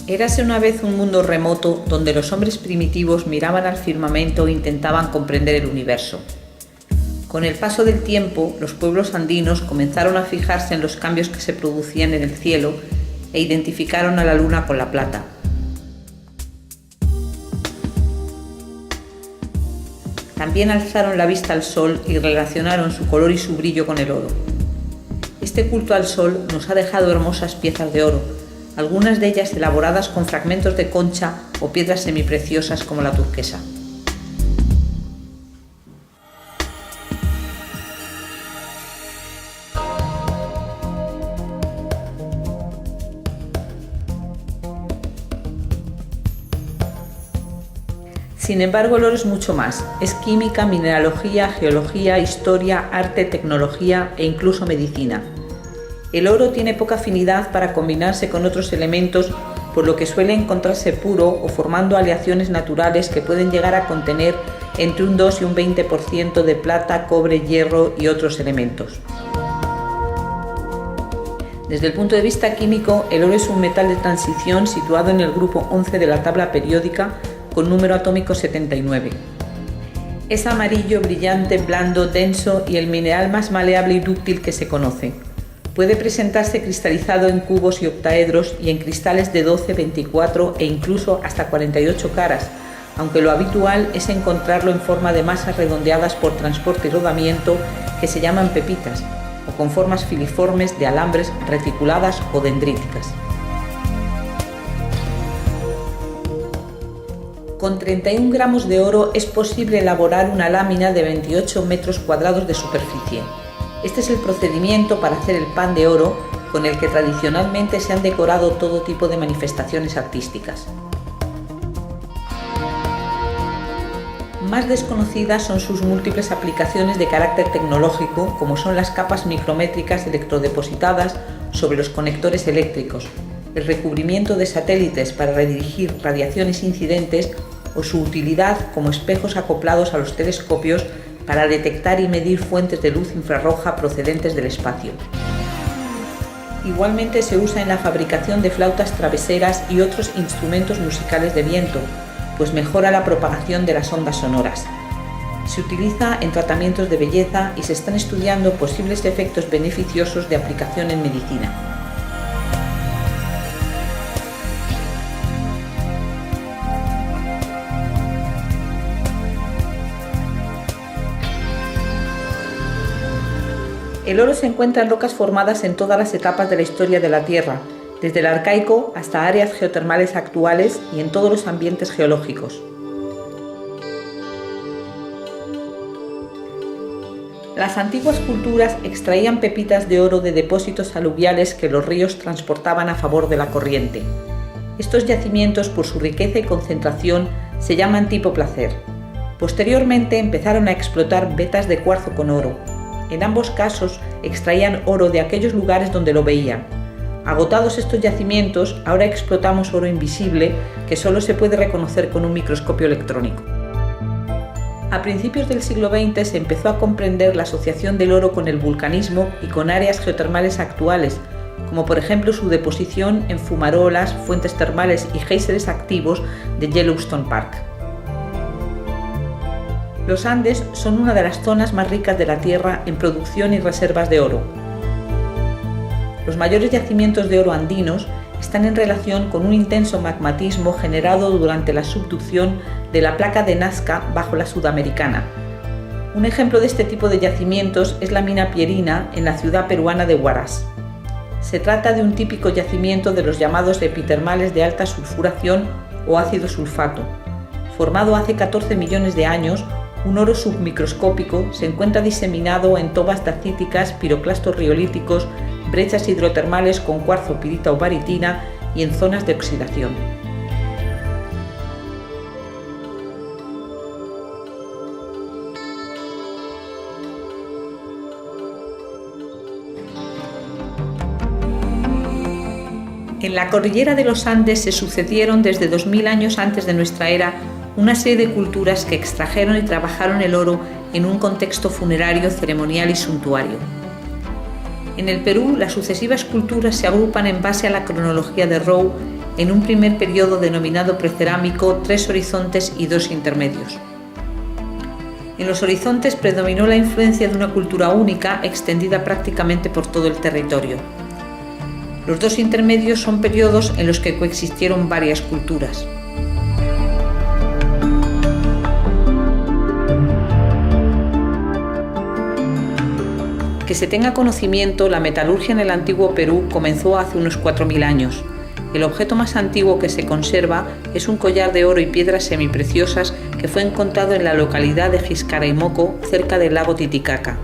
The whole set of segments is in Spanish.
Érase una vez un mundo remoto donde los hombres primitivos miraban al firmamento e intentaban comprender el universo. Con el paso del tiempo, los pueblos andinos comenzaron a fijarse en los cambios que se producían en el cielo e identificaron a la luna con la plata. También alzaron la vista al sol y relacionaron su color y su brillo con el oro. Este culto al sol nos ha dejado hermosas piezas de oro, algunas de ellas elaboradas con fragmentos de concha o piedras semipreciosas como la turquesa. Sin embargo, el oro es mucho más. Es química, mineralogía, geología, historia, arte, tecnología e incluso medicina. El oro tiene poca afinidad para combinarse con otros elementos, por lo que suele encontrarse puro o formando aleaciones naturales que pueden llegar a contener entre un 2 y un 20% de plata, cobre, hierro y otros elementos. Desde el punto de vista químico, el oro es un metal de transición situado en el grupo 11 de la tabla periódica con número atómico 79. Es amarillo, brillante, blando, denso y el mineral más maleable y dúctil que se conoce. Puede presentarse cristalizado en cubos y octaedros y en cristales de 12, 24 e incluso hasta 48 caras, aunque lo habitual es encontrarlo en forma de masas redondeadas por transporte y rodamiento que se llaman pepitas, o con formas filiformes de alambres reticuladas o dendríticas. Con 31 gramos de oro es posible elaborar una lámina de 28 metros cuadrados de superficie. Este es el procedimiento para hacer el pan de oro con el que tradicionalmente se han decorado todo tipo de manifestaciones artísticas. Más desconocidas son sus múltiples aplicaciones de carácter tecnológico, como son las capas micrométricas electrodepositadas sobre los conectores eléctricos, el recubrimiento de satélites para redirigir radiaciones incidentes o su utilidad como espejos acoplados a los telescopios para detectar y medir fuentes de luz infrarroja procedentes del espacio. Igualmente se usa en la fabricación de flautas traveseras y otros instrumentos musicales de viento, pues mejora la propagación de las ondas sonoras. Se utiliza en tratamientos de belleza y se están estudiando posibles efectos beneficiosos de aplicación en medicina. El oro se encuentra en rocas formadas en todas las etapas de la historia de la Tierra, desde el arcaico hasta áreas geotermales actuales y en todos los ambientes geológicos. Las antiguas culturas extraían pepitas de oro de depósitos aluviales que los ríos transportaban a favor de la corriente. Estos yacimientos, por su riqueza y concentración, se llaman tipo placer. Posteriormente empezaron a explotar vetas de cuarzo con oro. En ambos casos extraían oro de aquellos lugares donde lo veían. Agotados estos yacimientos, ahora explotamos oro invisible que solo se puede reconocer con un microscopio electrónico. A principios del siglo XX se empezó a comprender la asociación del oro con el vulcanismo y con áreas geotermales actuales, como por ejemplo su deposición en fumarolas, fuentes termales y géiseres activos de Yellowstone Park. Los Andes son una de las zonas más ricas de la Tierra en producción y reservas de oro. Los mayores yacimientos de oro andinos están en relación con un intenso magmatismo generado durante la subducción de la placa de Nazca bajo la Sudamericana. Un ejemplo de este tipo de yacimientos es la mina Pierina en la ciudad peruana de Huaraz. Se trata de un típico yacimiento de los llamados epitermales de alta sulfuración o ácido sulfato. Formado hace 14 millones de años, un oro submicroscópico se encuentra diseminado en tobas dacíticas, piroclastos riolíticos, brechas hidrotermales con cuarzo, pirita o baritina y en zonas de oxidación. En la cordillera de los Andes se sucedieron desde 2000 años antes de nuestra era una serie de culturas que extrajeron y trabajaron el oro en un contexto funerario, ceremonial y suntuario. En el Perú, las sucesivas culturas se agrupan en base a la cronología de Rowe en un primer periodo denominado precerámico, 3 horizontes y 2 intermedios. En los horizontes predominó la influencia de una cultura única extendida prácticamente por todo el territorio. Los 2 intermedios son periodos en los que coexistieron varias culturas. Que se tenga conocimiento, la metalurgia en el antiguo Perú comenzó hace unos 4.000 años. El objeto más antiguo que se conserva es un collar de oro y piedras semipreciosas que fue encontrado en la localidad de Xiscaraymoco, cerca del lago Titicaca.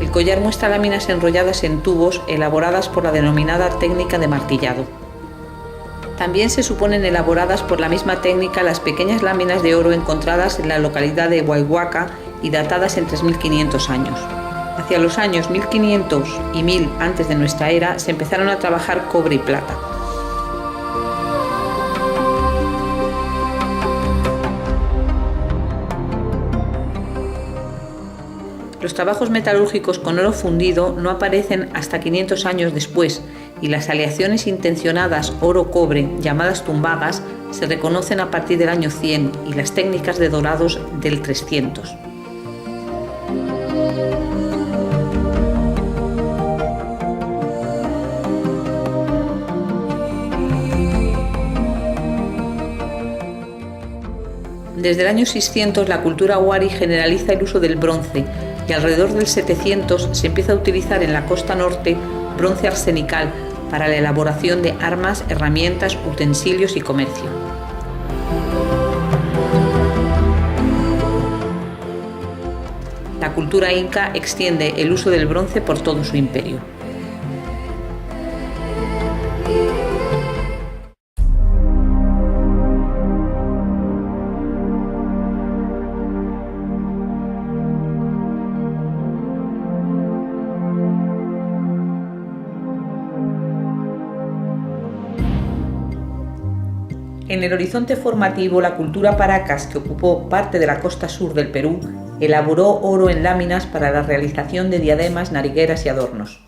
El collar muestra láminas enrolladas en tubos elaboradas por la denominada técnica de martillado. También se suponen elaboradas por la misma técnica las pequeñas láminas de oro encontradas en la localidad de Huayhuaca y datadas en 3.500 años. Hacia los años 1500 y 1000 antes de nuestra era se empezaron a trabajar cobre y plata. Los trabajos metalúrgicos con oro fundido no aparecen hasta 500 años después y las aleaciones intencionadas oro-cobre, llamadas tumbagas, se reconocen a partir del año 100 y las técnicas de dorados del 300. Desde el año 600 la cultura wari generaliza el uso del bronce y alrededor del 700 se empieza a utilizar en la costa norte bronce arsenical para la elaboración de armas, herramientas, utensilios y comercio. La cultura inca extiende el uso del bronce por todo su imperio. En el horizonte formativo, la cultura Paracas, que ocupó parte de la costa sur del Perú, elaboró oro en láminas para la realización de diademas, narigueras y adornos.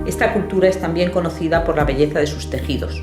Esta cultura es también conocida por la belleza de sus tejidos.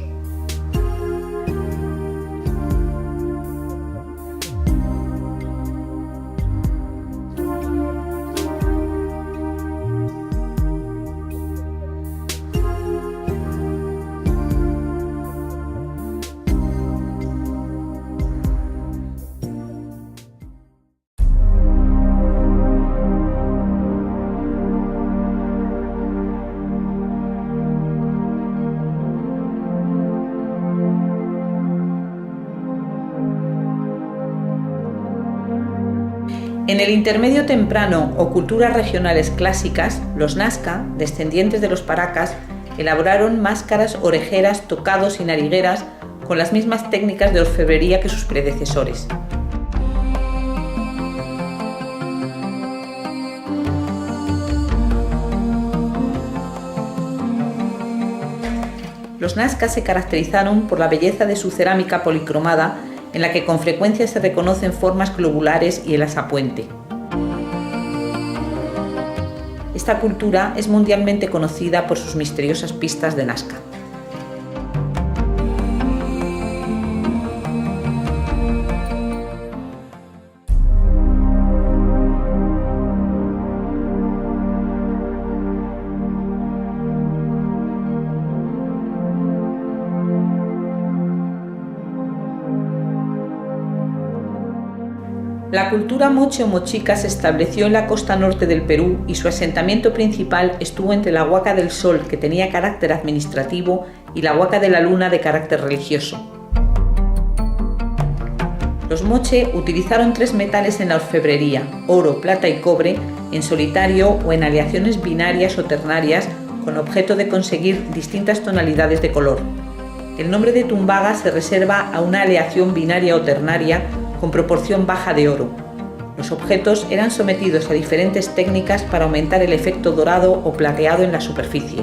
En el intermedio temprano o culturas regionales clásicas, los Nazca, descendientes de los Paracas, elaboraron máscaras, orejeras, tocados y narigueras con las mismas técnicas de orfebrería que sus predecesores. Los Nazca se caracterizaron por la belleza de su cerámica policromada, en la que con frecuencia se reconocen formas globulares y el asapuente. Esta cultura es mundialmente conocida por sus misteriosas pistas de Nazca. La cultura moche o mochica se estableció en la costa norte del Perú y su asentamiento principal estuvo entre la Huaca del Sol, que tenía carácter administrativo, y la Huaca de la Luna, de carácter religioso. Los moche utilizaron 3 metales en la orfebrería: oro, plata y cobre, en solitario o en aleaciones binarias o ternarias, con objeto de conseguir distintas tonalidades de color. El nombre de tumbaga se reserva a una aleación binaria o ternaria con proporción baja de oro. Los objetos eran sometidos a diferentes técnicas para aumentar el efecto dorado o plateado en la superficie.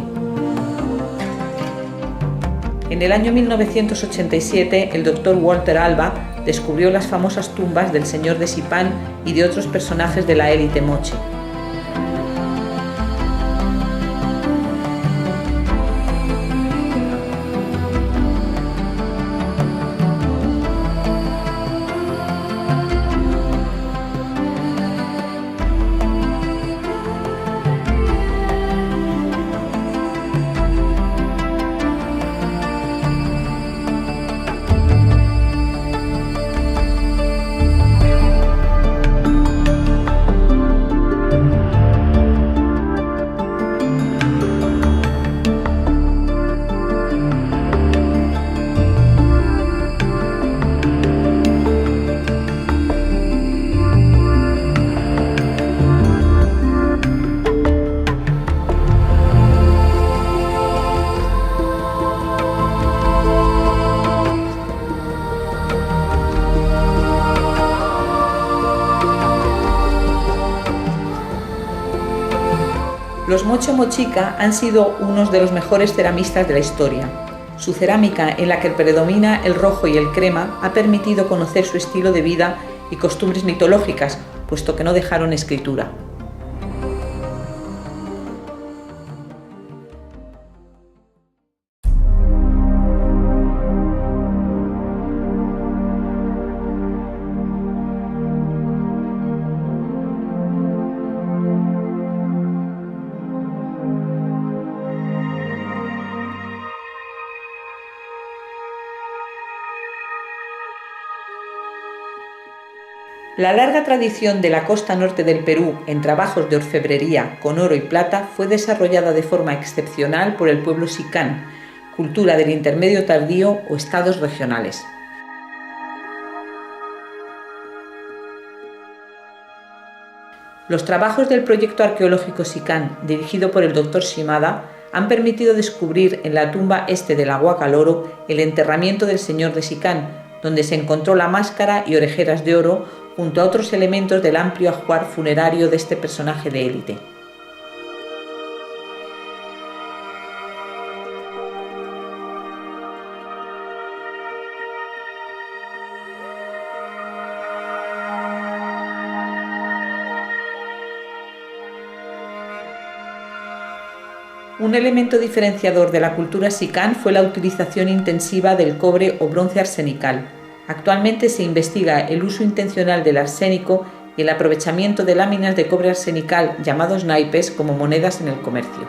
En el año 1987, el Dr. Walter Alba descubrió las famosas tumbas del señor de Sipán y de otros personajes de la élite moche. Los Mocho Mochica han sido unos de los mejores ceramistas de la historia. Su cerámica, en la que predomina el rojo y el crema, ha permitido conocer su estilo de vida y costumbres mitológicas, puesto que no dejaron escritura. La larga tradición de la costa norte del Perú en trabajos de orfebrería con oro y plata fue desarrollada de forma excepcional por el pueblo xicán, cultura del intermedio tardío o estados regionales. Los trabajos del proyecto arqueológico xicán, dirigido por el Dr. Shimada, han permitido descubrir en la tumba este de la Huaca Loro el enterramiento del señor de Xicán, donde se encontró la máscara y orejeras de oro junto a otros elementos del amplio ajuar funerario de este personaje de élite. Un elemento diferenciador de la cultura xicán fue la utilización intensiva del cobre o bronce arsenical. Actualmente se investiga el uso intencional del arsénico y el aprovechamiento de láminas de cobre arsenical llamados naipes como monedas en el comercio.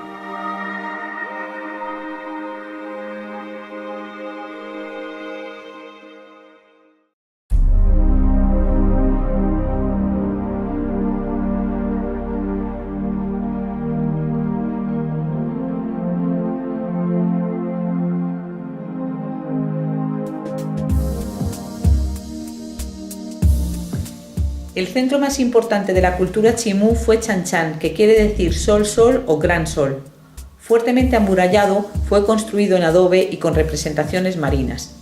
El centro más importante de la cultura chimú fue Chanchan, que quiere decir sol-sol o gran sol. Fuertemente amurallado, fue construido en adobe y con representaciones marinas.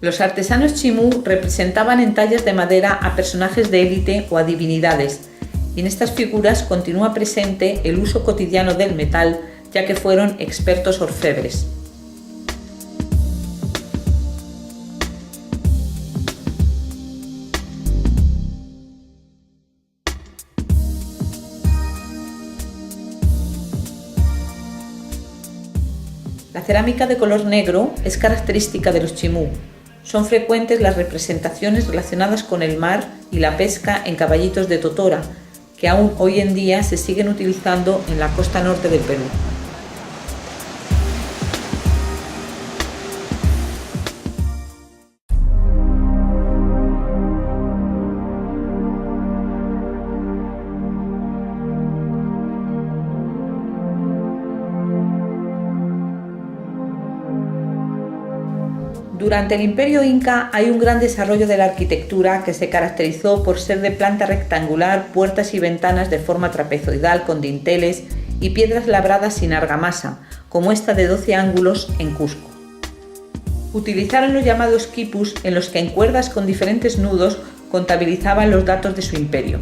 Los artesanos chimú representaban en tallas de madera a personajes de élite o a divinidades, y en estas figuras continúa presente el uso cotidiano del metal, ya que fueron expertos orfebres. La cerámica de color negro es característica de los chimú. Son frecuentes las representaciones relacionadas con el mar y la pesca en caballitos de totora, que aún hoy en día se siguen utilizando en la costa norte del Perú. Durante el Imperio Inca hay un gran desarrollo de la arquitectura que se caracterizó por ser de planta rectangular, puertas y ventanas de forma trapezoidal con dinteles y piedras labradas sin argamasa, como esta de 12 ángulos en Cusco. Utilizaron los llamados quipus, en los que en cuerdas con diferentes nudos contabilizaban los datos de su imperio.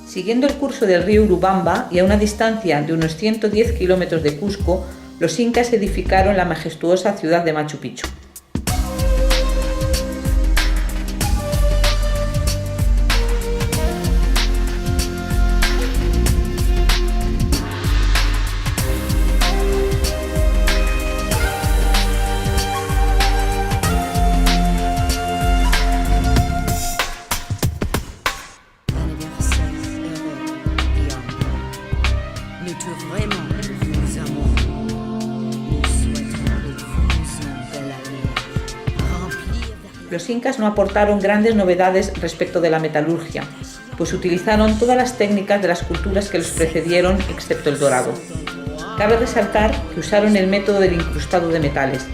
Siguiendo el curso del río Urubamba y a una distancia de unos 110 kilómetros de Cusco, los incas edificaron la majestuosa ciudad de Machu Picchu. Los incas no aportaron grandes novedades respecto de la metalurgia, pues utilizaron todas las técnicas de las culturas que los precedieron, excepto el dorado. Cabe resaltar que usaron el método del incrustado de metales.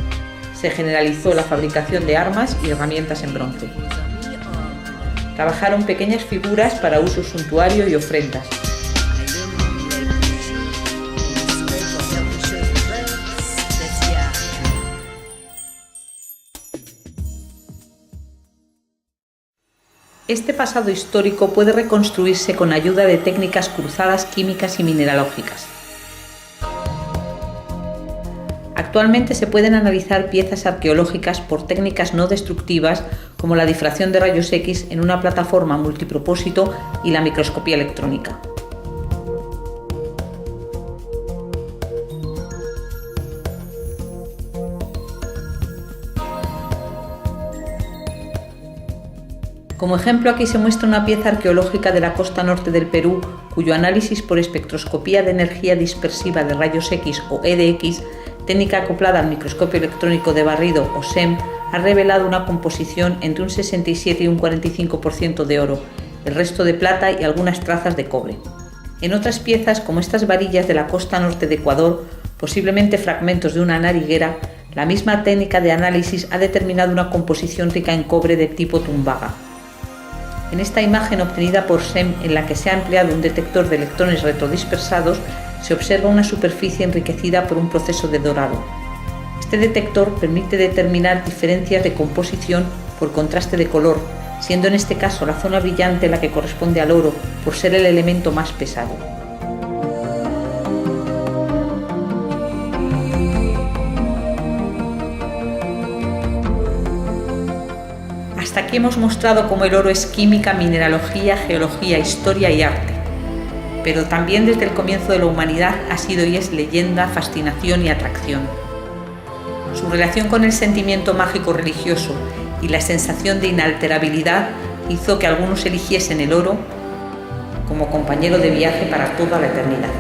Se generalizó la fabricación de armas y herramientas en bronce. Trabajaron pequeñas figuras para uso suntuario y ofrendas. Este pasado histórico puede reconstruirse con ayuda de técnicas cruzadas químicas y mineralógicas. Actualmente se pueden analizar piezas arqueológicas por técnicas no destructivas como la difracción de rayos X en una plataforma multipropósito y la microscopía electrónica. Como ejemplo, aquí se muestra una pieza arqueológica de la costa norte del Perú, cuyo análisis por espectroscopía de energía dispersiva de rayos X o EDX, técnica acoplada al microscopio electrónico de barrido o SEM, ha revelado una composición entre un 67 y un 45% de oro, el resto de plata y algunas trazas de cobre. En otras piezas, como estas varillas de la costa norte de Ecuador, posiblemente fragmentos de una nariguera, la misma técnica de análisis ha determinado una composición rica en cobre de tipo Tumbaga. En esta imagen obtenida por SEM, en la que se ha empleado un detector de electrones retrodispersados, se observa una superficie enriquecida por un proceso de dorado. Este detector permite determinar diferencias de composición por contraste de color, siendo en este caso la zona brillante la que corresponde al oro, por ser el elemento más pesado. Hasta aquí hemos mostrado cómo el oro es química, mineralogía, geología, historia y arte. Pero también desde el comienzo de la humanidad ha sido y es leyenda, fascinación y atracción. Su relación con el sentimiento mágico religioso y la sensación de inalterabilidad hizo que algunos eligiesen el oro como compañero de viaje para toda la eternidad.